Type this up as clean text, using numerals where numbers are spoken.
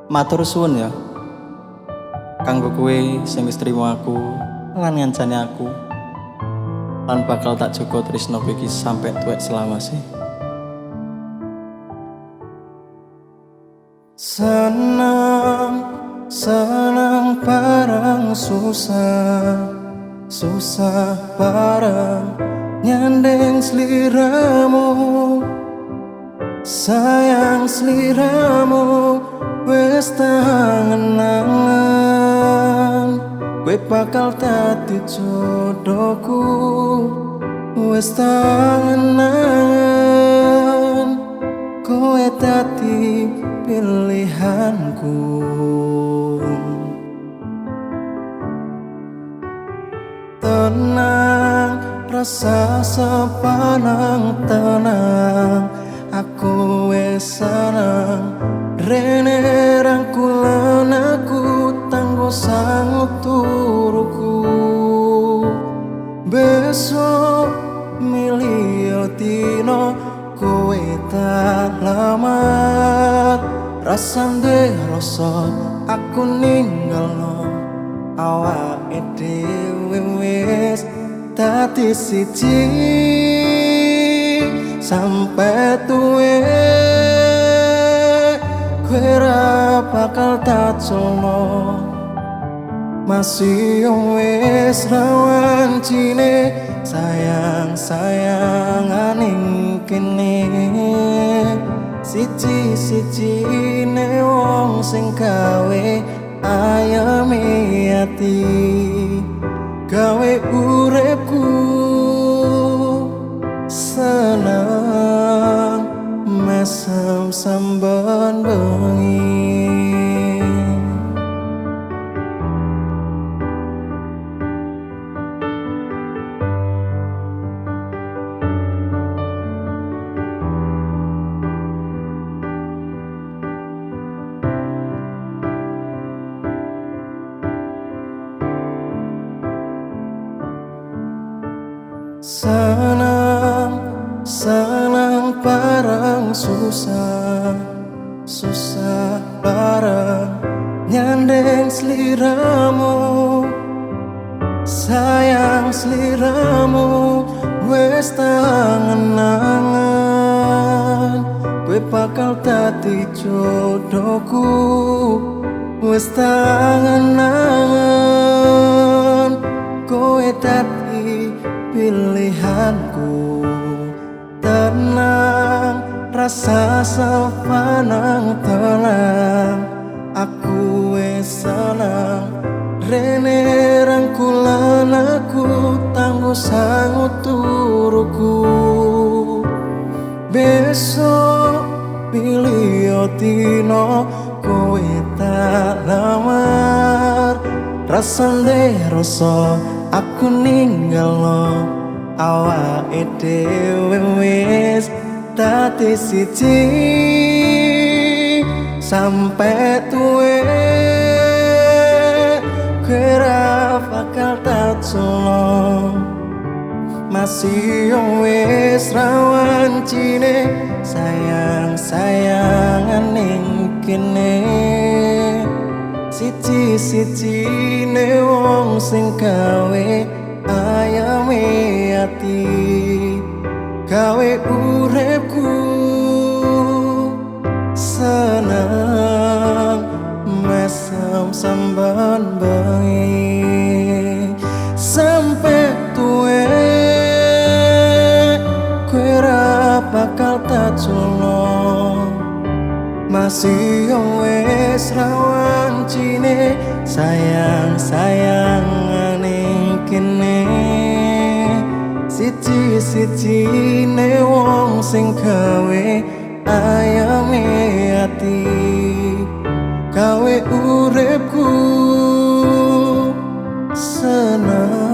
Matur suwun ya kanggo kowe sing wis trima aku lan ngancani aku lan bakal tak jaga tresno iki sampai tuwek selawase. Senang, senang bareng susah, susah bareng nyandeng sliramu. Sayang sliramu wis tangen-angen, kowe bakal dadi jodohku. Wis tangen-angen, kowe dadi pilihanku. Tenang, rasa sepanang tenang, aku wis seneng. Rene rangkulan aku tanggo sangut turuku. Besok milio dino kowe tak lamar. Rasane rasa aku ninggalno awake dhewe wis dadi siji sampai tuwe. Kowe ra bakal tak colno, masih wis rawan cine. Sayang sayanganing kene siji-siji ne wong sing gawe ayame ati, gawe uripku seneng mesem samban bengi. Senang, senang bareng susah, susah bareng nyandeng sliramu. Sayang sliramu wis tangen-angen, kowe bakal dadi jodohku. Wis tangen-angen, kowe dadi pilihanku. Tenang, rasa sepanang tenang, aku wis seneng. Rene rangkulan aku tanggo sangut turuku. Besok milio dino kowe tak lamar. Rasane rasa aku ninggalno awake dhewe wis dadi siji sampai tuwe. Kowe ra bakal tak colno, masih wis rawan cine. Sayang sayanganing kene siji-siji ne wong sing gawe ayame ati, gawe uripku seneng mesem samban bengi. Sampai tuwe kowe ra bakal tak colno, masih wis rawan cine. Sayang sayanganing kene siji-siji ne wong sing gawe ayame ati, gawe uripku seneng.